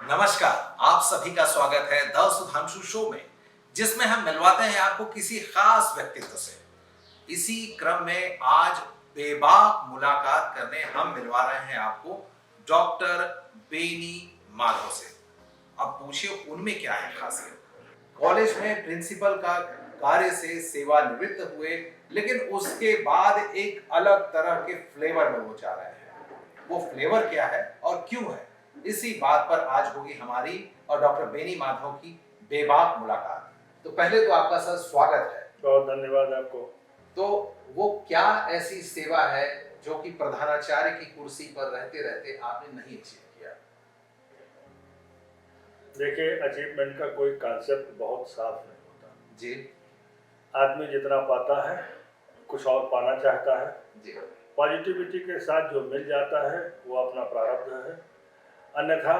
नमस्कार, आप सभी का स्वागत है द सुधांशु शो में, जिसमें हम मिलवाते हैं आपको किसी खास व्यक्तित्व से। इसी क्रम में आज बेबाक मुलाकात करने हम मिलवा रहे हैं आपको डॉक्टर बेनी माधव से। अब पूछिए उनमें क्या है खासियत। कॉलेज में प्रिंसिपल का कार्य से सेवानिवृत्त हुए, लेकिन उसके बाद एक अलग तरह के फ्लेवर में वो जा रहे हैं। वो फ्लेवर क्या है और क्यों है, इसी बात पर आज होगी हमारी और डॉक्टर बेनी माधव की बेबाक मुलाकात। तो पहले तो आपका सर स्वागत है। बहुत धन्यवाद आपको। तो वो क्या ऐसी सेवा है जो कि प्रधानाचार्य की कुर्सी पर रहते रहते आपने नहीं अचीव किया? देखिए, अचीवमेंट का कोई कॉन्सेप्ट बहुत साफ नहीं होता जी आदमी जितना पाता है कुछ और पाना चाहता है। जी पॉजिटिविटी के साथ जो मिल जाता है वो अपना प्रारब्ध है, अन्यथा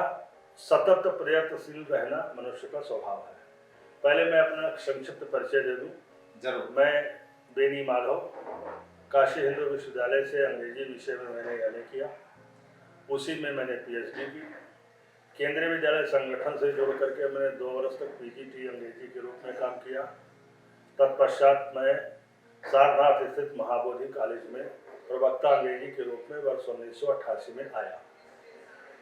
सतत प्रयत्नशील रहना मनुष्य का स्वभाव है। पहले मैं अपना संक्षिप्त परिचय दे दूं। जरूर। मैं बेनी माधव, काशी हिंदू विश्वविद्यालय से अंग्रेजी विषय में मैंने एमए किया, उसी में मैंने पीएचडी की। केंद्रीय विद्यालय संगठन से जुड़ करके मैंने 2 वर्ष तक पीजीटी अंग्रेजी के रूप में काम किया। तत्पश्चात मैं सारनाथ स्थित महाबोधि कॉलेज में प्रवक्ता अंग्रेजी के रूप में वर्ष 1988 में आया।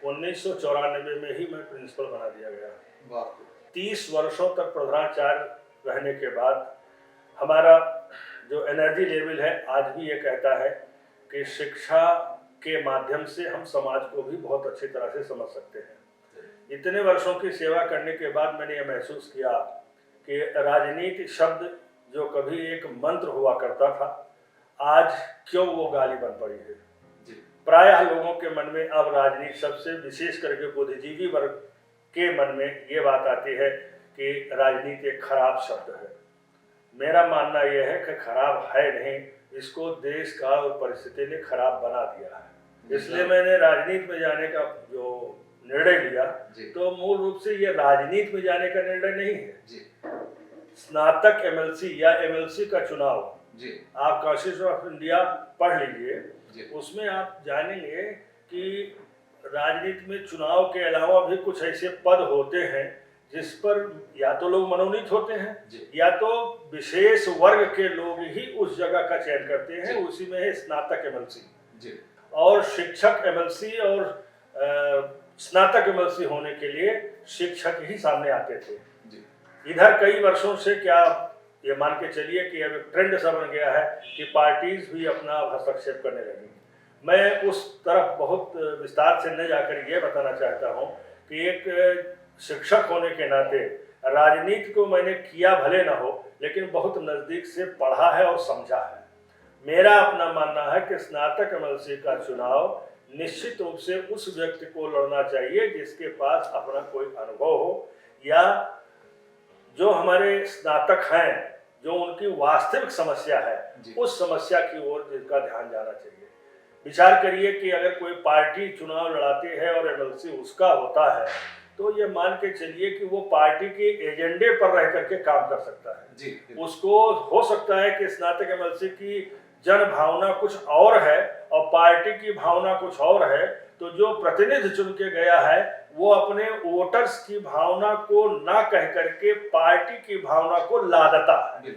1994 में ही मैं प्रिंसिपल बना दिया गया। 30 वर्षों तक प्रधानाचार्य रहने के बाद हमारा जो एनर्जी लेवल है आज भी ये कहता है कि शिक्षा के माध्यम से हम समाज को भी बहुत अच्छी तरह से समझ सकते हैं। इतने वर्षों की सेवा करने के बाद मैंने ये महसूस किया कि राजनीति शब्द जो कभी एक मंत्र हुआ करता था, आज क्यों वो गाली बन पड़ी है। प्रायः लोगों के मन में अब राजनीति शब्द से, विशेष करके बुद्धिजीवी वर्ग के मन में ये बात आती है कि राजनीति एक खराब शब्द है। मेरा मानना यह है कि खराब है नहीं, इसको देश का और परिस्थिति ने खराब बना दिया है। इसलिए मैंने राजनीति में जाने का जो निर्णय लिया, तो मूल रूप से ये राजनीति में जाने का निर्णय नहीं है। स्नातक एमएलसी या एमएलसी का चुनाव, आप कॉन्स्टिट्यूशन ऑफ इंडिया पढ़ लीजिए, उसमें आप जानेंगे कि राजनीति में चुनाव के अलावा भी कुछ ऐसे पद होते हैं जिस पर या तो लोग मनोनीत होते हैं या तो विशेष वर्ग के लोग ही उस जगह का चयन करते हैं। उसी में है स्नातक एमएलसी। और शिक्षक एमएलसी और स्नातक एमएलसी होने के लिए शिक्षक ही सामने आते थे। इधर कई वर्षों से क्या ये मान के चलिए कि अब ट्रेंड सा बन गया है कि पार्टीज भी अपना हस्तक्षेप करने लगी। मैं उस तरफ बहुत विस्तार से न जाकर ये बताना चाहता हूँ कि एक शिक्षक होने के नाते राजनीति को मैंने किया भले ना हो, लेकिन बहुत नज़दीक से पढ़ा है और समझा है। मेरा अपना मानना है कि स्नातक एमएलसी का चुनाव निश्चित रूप से उस व्यक्ति को लड़ना चाहिए जिसके पास अपना कोई अनुभव हो, या जो हमारे स्नातक हैं जो उनकी वास्तविक समस्या है उस समस्या की ओर जिसका ध्यान जाना चाहिए। विचार करिए कि अगर कोई पार्टी चुनाव लड़ाती है और एमएलसी उसका होता है, तो ये मान के चलिए कि वो पार्टी के एजेंडे पर रह करके काम कर सकता है। उसको हो सकता है कि स्नातक एमएलसी की जन भावना कुछ और है और पार्टी की भावना कुछ और है, तो जो प्रतिनिधि चुन के गया है वो अपने वोटर्स की भावना को ना कह करके पार्टी की भावना को लादता है।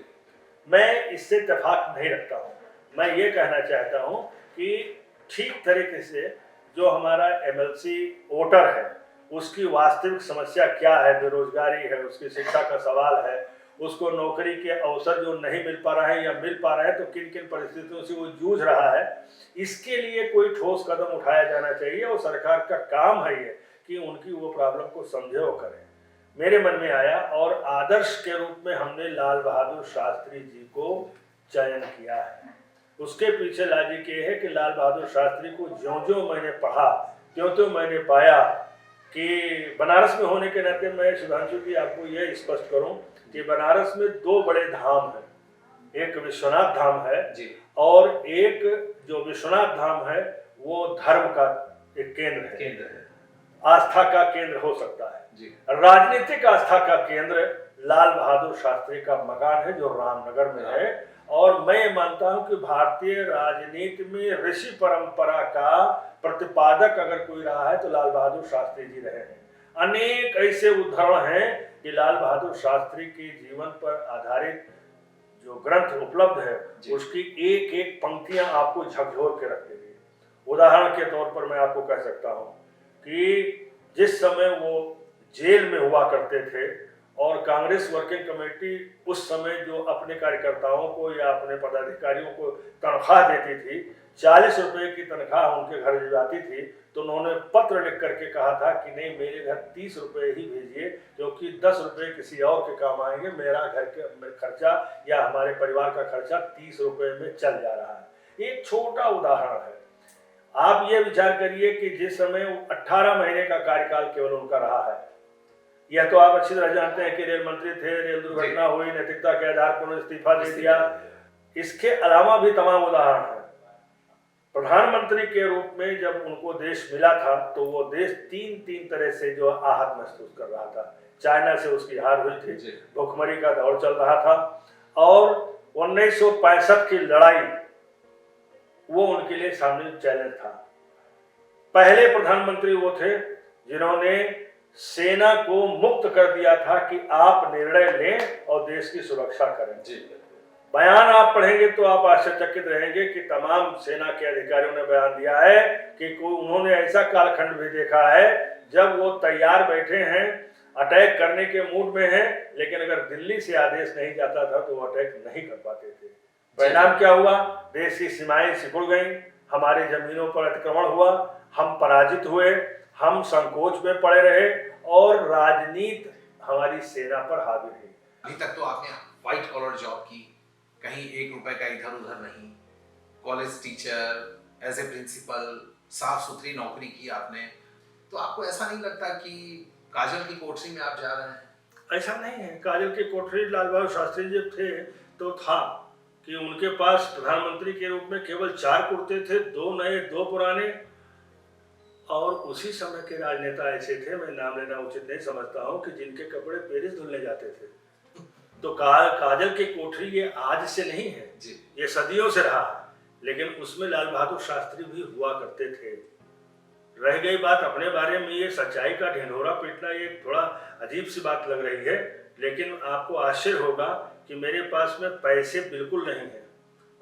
मैं इससे इत्तेफाक नहीं रखता हूँ। मैं ये कहना चाहता हूँ कि ठीक तरीके से जो हमारा एमएलसी वोटर है उसकी वास्तविक समस्या क्या है, बेरोजगारी है, उसकी शिक्षा का सवाल है, उसको नौकरी के अवसर जो नहीं मिल पा रहा है या मिल पा रहा है तो किन किन परिस्थितियों से वो जूझ रहा है, इसके लिए कोई ठोस कदम उठाया जाना चाहिए। और सरकार का काम है ये कि उनकी वो प्रॉब्लम को समझे और करें। मेरे मन में आया और आदर्श के रूप में हमने लाल बहादुर शास्त्री जी को चयन किया है। उसके पीछे लॉजिक ये है कि लाल बहादुर शास्त्री को ज्यों-ज्यों मैंने पढ़ा त्यों-त्यों मैंने पाया कि बनारस में होने के नाते मैं सुधांशु जी आपको यह स्पष्ट करूं कि बनारस में 2 बड़े धाम हैं। एक विश्वनाथ धाम है और एक जो विश्वनाथ धाम है वो धर्म का एक केंद्र है, आस्था का केंद्र हो सकता है। राजनीतिक आस्था का केंद्र लाल बहादुर शास्त्री का मकान है जो रामनगर में है। और मैं मानता हूं कि भारतीय राजनीति में ऋषि परंपरा का प्रतिपादक अगर कोई रहा है तो लाल बहादुर शास्त्री जी रहे हैं। अनेक ऐसे उदाहरण हैं कि लाल बहादुर शास्त्री के जीवन पर आधारित जो ग्रंथ उपलब्ध है उसकी एक एक पंक्तियां आपको झकझोर के रख देगी। उदाहरण के तौर पर मैं आपको कह सकता हूं कि जिस समय वो जेल में हुआ करते थे और कांग्रेस वर्किंग कमेटी उस समय जो अपने कार्यकर्ताओं को या अपने पदाधिकारियों को तनख्वाह देती थी, 40 रुपए की तनख्वाह उनके घर दी जाती थी, तो उन्होंने पत्र लिख करके कहा था कि नहीं, मेरे घर 30 रुपए ही भेजिए, क्योंकि 10 रुपए किसी और के काम आएंगे, मेरा घर का खर्चा या हमारे परिवार का खर्चा 30 रुपए में चल जा रहा है। एक छोटा उदाहरण है। आप ये विचार करिए कि जिस समय 18 महीने का कार्यकाल केवल उनका रहा है, यह तो आप अच्छी तरह जानते हैं कि रेल मंत्री थे, रेल दुर्घटना हुई, नैतिकता के आधार पर उन्होंने इस्तीफा दे दिया। इसके अलावा भी तमाम उदाहरण हैं। प्रधानमंत्री के रूप में जब उनको देश मिला था तो वो देश तीन तरह से जो आहत महसूस कर रहा था। चाइना से उसकी हार हुई थी, भुखमरी का दौर चल रहा था, और 1965 की लड़ाई वो उनके लिए सामने चैलेंज था। पहले प्रधानमंत्री वो थे जिन्होंने सेना को मुक्त कर दिया था कि आप निर्णय लें और देश की सुरक्षा करें। बयान आप पढ़ेंगे तो आप आश्चर्यचकित रहेंगे कि तमाम सेना के अधिकारियों ने बयान दिया है कि उन्होंने ऐसा कालखंड भी देखा है जब वो तैयार बैठे हैं, अटैक करने के मूड में हैं, लेकिन अगर दिल्ली से आदेश नहीं जाता था तो वो अटैक नहीं कर पाते थे। परिणाम क्या हुआ? देश की सीमाएं सिकुड़ गईं, हमारे जमीनों पर अतिक्रमण हुआ, हम पराजित हुए, हम संकोच में पड़े रहे और राजनीति हमारी सेना पर हावी रही। अभी तक तो आपने व्हाइट कॉलर जॉब की, कहीं 1 रुपए का इधर उधर नहीं, college teacher, as a principal, साफ सुथरी नौकरी की आपने, तो आपको ऐसा नहीं लगता कि काजल की कोठरी में आप जा रहे हैं? ऐसा नहीं है। काजल की कोठरी लाल बहादुर शास्त्री जब थे तो था कि उनके पास प्रधानमंत्री के रूप में केवल 4 कुर्ते थे, 2 नए 2 पुराने, और उसी समय के राजनेता ऐसे थे, मैं नाम लेना उचित नहीं समझता हूं, कि जिनके कपड़े पेरिस धुलने जाते थे। तो काजल की कोठरी ये आज से नहीं है जी, ये सदियों से रहा है, लेकिन उसमें लाल बहादुर शास्त्री भी हुआ करते थे। रह गई बात अपने बारे में, ये सच्चाई का ढिंढोरा पीटना ये थोड़ा अजीब सी बात लग रही है, लेकिन आपको आश्चर्य होगा कि मेरे पास में पैसे बिल्कुल नहीं है,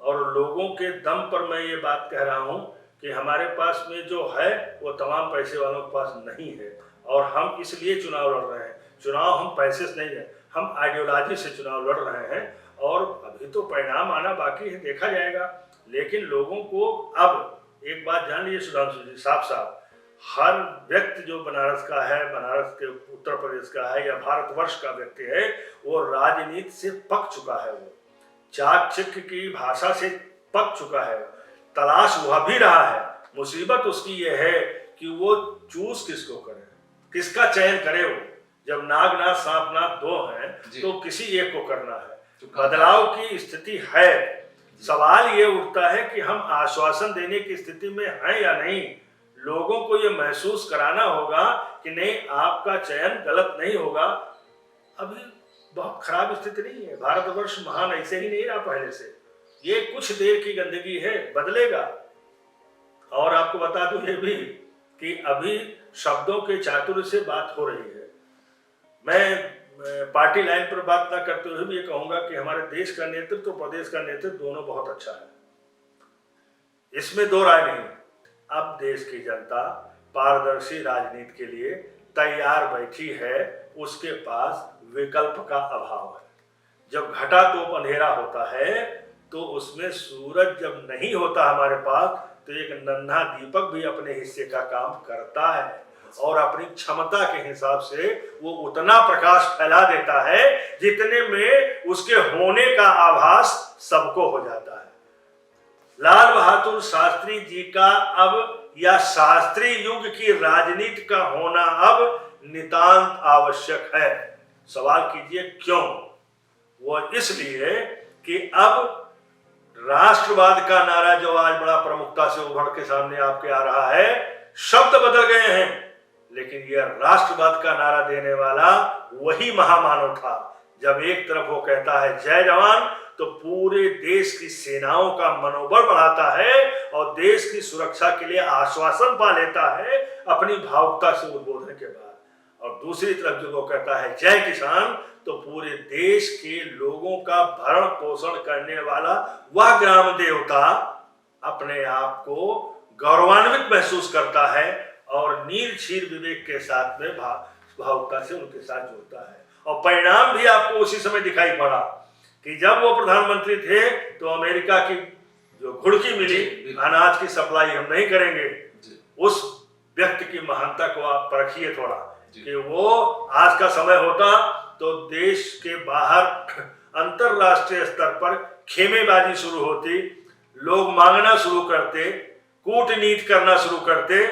और लोगों के दम पर मैं ये बात कह रहा हूँ कि हमारे पास में जो है वो तमाम पैसे वालों के पास नहीं है, और हम इसलिए चुनाव लड़ रहे हैं। चुनाव हम पैसे से नहीं है, हम आइडियोलॉजी से चुनाव लड़ रहे हैं, और अभी तो परिणाम आना बाकी है, देखा जाएगा। लेकिन लोगों को अब एक बात जान लीजिए सुधांशु जी, साफ हर व्यक्ति जो बनारस का है, बनारस के उत्तर प्रदेश का है या भारतवर्ष का व्यक्ति है, वो राजनीति से पक चुका है, वो चाकचक्य की भाषा से पक चुका है, तलाश वह भी रहा है। मुसीबत उसकी ये है कि वो चूज किसको करे, किसका चयन करे। वो जब नागनाथ सांपनाथ 2 हैं तो किसी एक को करना है। बदलाव की स्थिति है। सवाल ये उठता है कि हम आश्वासन देने की स्थिति में हैं या नहीं। लोगों को ये महसूस कराना होगा कि नहीं, आपका चयन गलत नहीं होगा। अभी बहुत खराब स्थिति नहीं है, भारतवर्ष महान ऐसे ही नहीं रहा पहले से, ये कुछ देर की गंदगी है, बदलेगा। और आपको बता दूं ये भी कि अभी शब्दों के चातुर्य से बात हो रही है। मैं पार्टी लाइन पर बात ना करते हुए भी ये कहूंगा कि हमारे देश का नेतृत्व, प्रदेश का नेतृत्व दोनों बहुत अच्छा है, इसमें दो राय नहीं। अब देश की जनता पारदर्शी राजनीति के लिए तैयार बैठी है, उसके पास विकल्प का अभाव है। जब घटातोप अंधेरा होता है तो उसमें सूरज जब नहीं होता हमारे पास, तो एक नन्हा दीपक भी अपने हिस्से का काम करता है, और अपनी क्षमता के हिसाब से वो उतना प्रकाश फैला देता है जितने में उसके होने का आभास सबको हो जाता है। लाल बहादुर शास्त्री जी का अब, या शास्त्री युग की राजनीति का होना अब नितांत आवश्यक है। सवाल कीजिए क्यों? वो इसलिए कि अब राष्ट्रवाद का नारा जो आज बड़ा प्रमुखता से उभर के सामने आपके आ रहा है, शब्द बदल गए हैं, लेकिन यह राष्ट्रवाद का नारा देने वाला वही महामानव था। जब एक तरफ वो कहता है जय जवान, तो पूरे देश की सेनाओं का मनोबल बढ़ाता है और देश की सुरक्षा के लिए आश्वासन पा लेता है अपनी भावुकता से उद्बोधन के बाद। और दूसरी तरफ जब वो कहता है जय किसान, तो पूरे देश के लोगों का भरण पोषण करने वाला वह ग्राम देवता अपने आप को गौरवान्वित महसूस करता है और नीर क्षीर विवेक के साथ में भावुकता से उनके साथ जुड़ता है। और परिणाम भी आपको उसी समय दिखाई पड़ा कि जब वो प्रधानमंत्री थे तो अमेरिका की जो घुड़की मिली, अनाज की सप्लाई हम नहीं करेंगे, उस व्यक्ति की महानता को आप परखिए थोड़ा कि वो आज का समय होता तो देश के बाहर अंतरराष्ट्रीय स्तर पर खेमेबाजी शुरू होती, लोग मांगना शुरू करते, कूटनीति करना शुरू करते।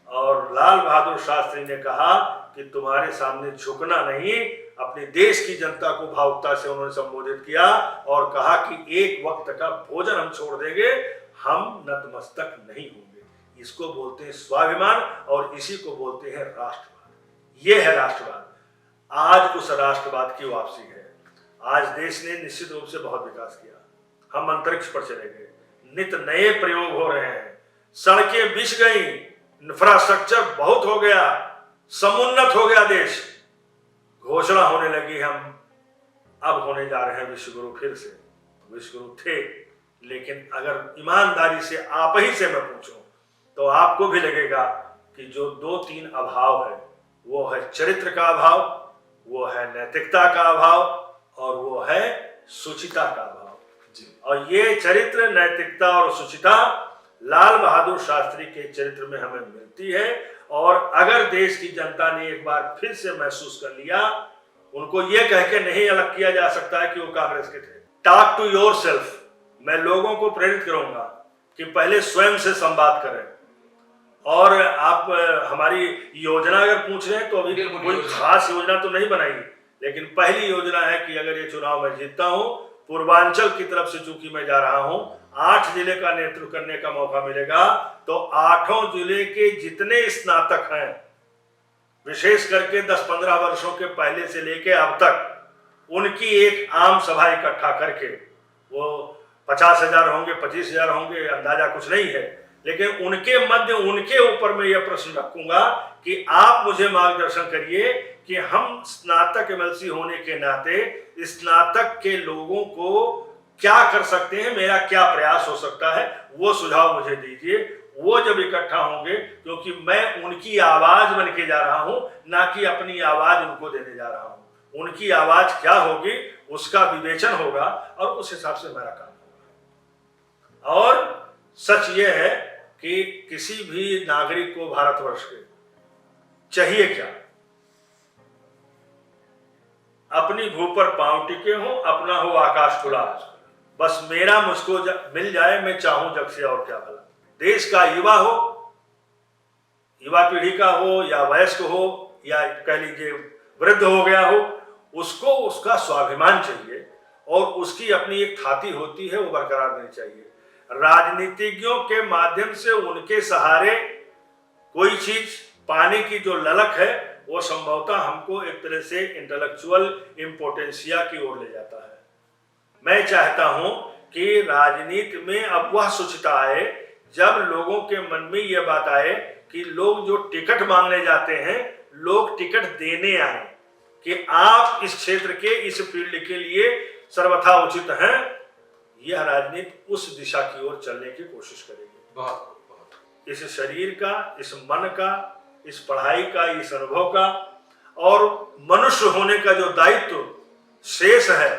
और लाल बहादुर शास्त्री ने कहा कि तुम्हारे सामने झुकना नहीं, अपने देश की जनता को भावुकता से उन्होंने संबोधित किया और कहा कि एक वक्त का भोजन हम छोड़ देंगे, हम नतमस्तक नहीं होंगे। इसको बोलते हैं स्वाभिमान और इसी को बोलते हैं राष्ट्रवाद। ये है राष्ट्रवाद। आज उस राष्ट्रवाद की वापसी है। आज देश ने निश्चित रूप से बहुत विकास किया, हम अंतरिक्ष पर चले गए, नित नए प्रयोग हो रहे हैं, सड़कें बिछ गई, इंफ्रास्ट्रक्चर बहुत हो गया, समुन्नत हो गया देश। घोषणा होने लगी हम अब होने जा रहे हैं विश्वगुरु। फिर से विश्वगुरु थे, लेकिन अगर ईमानदारी से आप ही से मैं पूछूं तो आपको भी लगेगा कि जो 2-3 अभाव है, वो है चरित्र का अभाव, वो है नैतिकता का अभाव और वो है सुचिता का अभाव। और ये चरित्र, नैतिकता और सुचिता लाल बहादुर शास्त्री के चरित्र में हमें मिलती है। और अगर देश की जनता ने एक बार फिर से महसूस कर लिया, उनको ये कह के नहीं अलग किया जा सकता है कि वो कांग्रेस के थे। Talk to yourself. मैं लोगों को प्रेरित करूंगा कि पहले स्वयं से संवाद करें। और आप हमारी योजना अगर पूछ रहे हैं तो अभी कोई खास योजना तो नहीं बनाई, लेकिन पहली योजना है कि अगर ये चुनाव मैं जीतता हूं, पूर्वांचल की तरफ से चूंकि मैं जा रहा हूं, 8 जिले का नेतृत्व करने का मौका मिलेगा, तो 8 जिले के जितने स्नातक हैं, विशेष करके 10-15 वर्षों के पहले से लेके अब तक, उनकी एक आम सभा इकट्ठा करके, वो 50,000 होंगे, 25,000 होंगे, अंदाजा कुछ नहीं है, लेकिन उनके मध्य उनके ऊपर मैं यह प्रश्न रखूंगा कि आप मुझे मार्गदर्शन करिए कि हम स्नातक एमएलसी होने के नाते स्नातक के लोगों को क्या कर सकते हैं, मेरा क्या प्रयास हो सकता है, वो सुझाव मुझे दीजिए। वो जब इकट्ठा होंगे, क्योंकि मैं उनकी आवाज बन के जा रहा हूं, ना कि अपनी आवाज उनको देने जा रहा हूं। उनकी आवाज क्या होगी उसका विवेचन होगा और उस हिसाब से मेरा काम होगा। और सच ये है कि किसी भी नागरिक को भारतवर्ष के चाहिए क्या, अपनी भू पर पांव टिके हो, अपना हो आकाश खुला, बस मेरा मुझको मिल जाए, मैं चाहूं जग से और क्या भला। देश का युवा हो, युवा पीढ़ी का हो या वयस्क हो या कह लीजिए वृद्ध हो गया हो, उसको उसका स्वाभिमान चाहिए और उसकी अपनी एक थाती होती है, वो बरकरार रहनी चाहिए। राजनीतिज्ञों के माध्यम से उनके सहारे कोई चीज पाने की जो ललक है, वो संभवतः हमको एक तरह से इंटेलेक्चुअल इम्पोर्टेंसिया की ओर ले जाता है। मैं चाहता हूं कि राजनीति में अब वह सुचिता आए जब लोगों के मन में यह बात आए कि लोग जो टिकट मांगने जाते हैं, लोग टिकट देने आए कि आप इस क्षेत्र के इस फील्ड के लिए सर्वथा उचित हैं। यह राजनीति उस दिशा की ओर चलने की कोशिश करेगी। बहुत इस शरीर का, इस मन का, इस पढ़ाई का, इस अनुभव का और मनुष्य होने का जो दायित्व शेष है,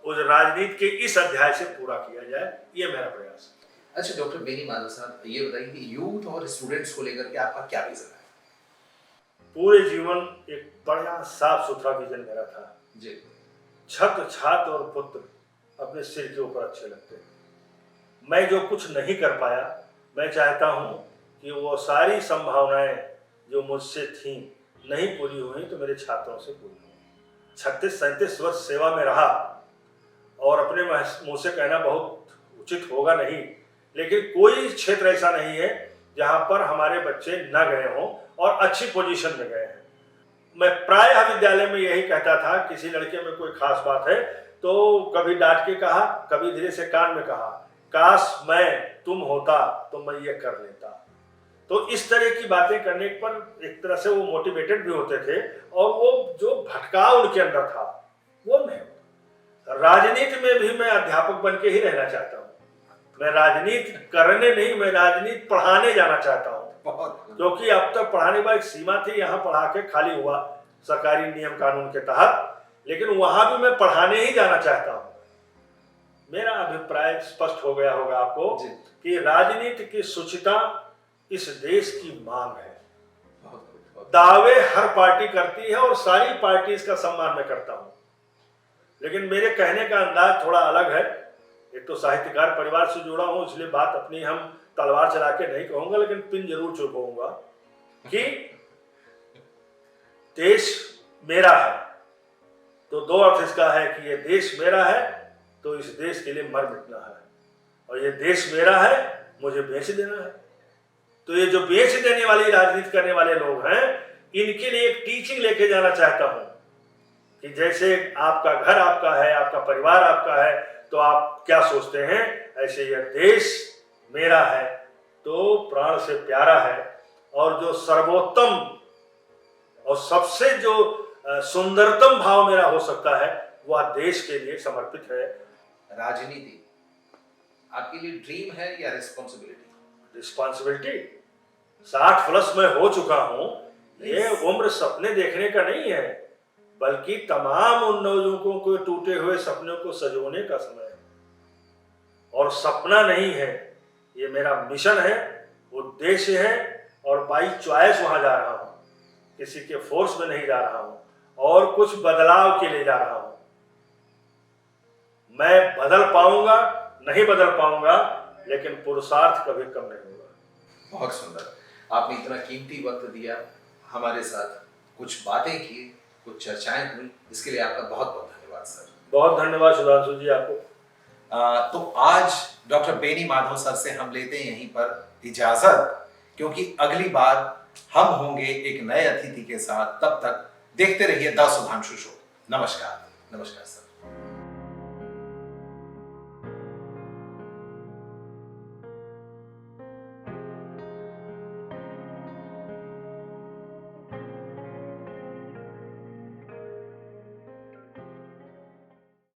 उस राजनीति के इस अध्याय से पूरा किया जाए, ये मेरा प्रयास है। अच्छा डॉक्टर बेनी माधव साहब, ये बताइए कि यूथ और स्टूडेंट्स को लेकर के आपका क्या विजन है? पूरे जीवन एक बड़ा साफ सुथरा विजन मेरा था जी। छत्र छात्र और पुत्र अपने सिर के ऊपर अच्छे लगते हैं। मैं जो कुछ नहीं कर पाया, मैं चाहता हूं कि वो सारी संभावनाएं जो मुझसे थी नहीं पूरी हुई तो मेरे छात्रों से पूरी हुई। 36-37 वर्ष सेवा में रहा और अपने मुंह से कहना बहुत उचित होगा नहीं, लेकिन कोई क्षेत्र ऐसा नहीं है जहां पर हमारे बच्चे न गए हों और अच्छी पोजीशन में गए हैं। मैं प्रायः विद्यालय में यही कहता था, किसी लड़के में कोई खास बात है तो कभी डांट के कहा, कभी धीरे से कान में कहा, काश मैं तुम होता तो मैं ये कर लेता। तो इस तरह की बातें करने पर एक तरह से वो मोटिवेटेड भी होते थे, और वो जो भटकाव उनके अंदर था वो नहीं होता। राजनीति में भी मैं अध्यापक बन के ही रहना चाहता हूँ। मैं राजनीति करने नहीं, मैं राजनीति पढ़ाने जाना चाहता हूँ, क्योंकि अब तक पढ़ाने की एक सीमा थी, यहाँ पढ़ा के खाली हुआ सरकारी नियम कानून के तहत, लेकिन वहां भी मैं पढ़ाने ही जाना चाहता हूँ। मेरा अभिप्राय स्पष्ट हो गया होगा आपको कि राजनीति की शुचिता इस देश की मांग है। दावे हर पार्टी करती है और सारी पार्टी इसका सम्मान मैं करता हूं, लेकिन मेरे कहने का अंदाज थोड़ा अलग है। एक तो साहित्यकार परिवार से जुड़ा हूं, इसलिए बात अपनी हम तलवार चला के नहीं कहूंगा, लेकिन पिन जरूर चुभूंगा कि देश मेरा है। तो दो अर्थ इसका है कि ये देश मेरा है तो इस देश के लिए मर मिटना है, और ये देश मेरा है मुझे बेच देना है। तो ये जो बेच देने वाली राजनीति करने वाले लोग हैं, इनके लिए एक टीचिंग लेके जाना चाहता हूं कि जैसे आपका घर आपका है, आपका परिवार आपका है, तो आप क्या सोचते हैं, ऐसे यह देश मेरा है तो प्राण से प्यारा है, और जो सर्वोत्तम और सबसे जो सुंदरतम भाव मेरा हो सकता है वह देश के लिए समर्पित है। राजनीति आपके लिए ड्रीम है या रिस्पॉन्सिबिलिटी? रिस्पॉन्सिबिलिटी। 60+ में हो चुका हूं। ये उम्र सपने देखने का नहीं है, बल्कि तमाम उन नवयुवकों को टूटे हुए सपनों को सजोने का समय है। और सपना नहीं है, ये मेरा मिशन है, उद्देश्य है, और बाई चॉइस वहां जा रहा हूं, किसी के फोर्स में नहीं जा रहा हूं, और कुछ बदलाव के लिए जा रहा हूं। मैं बदल पाऊंगा, नहीं बदल पाऊंगा, लेकिन पुरुषार्थ कभी कम नहीं होगा। बहुत सुंदर, आपने इतना कीमती वक्त दिया हमारे साथ, कुछ बातें की, कुछ चर्चाएं हुई, इसके लिए आपका बहुत बहुत धन्यवाद सर। बहुत धन्यवाद सुधांशु जी आपको। तो आज डॉक्टर बेनी माधव सर से हम लेते हैं यहीं पर इजाजत, क्योंकि अगली बार हम होंगे एक नए अतिथि के साथ। तब तक देखते रहिए द सुधांशु शो। नमस्कार। नमस्कार सर।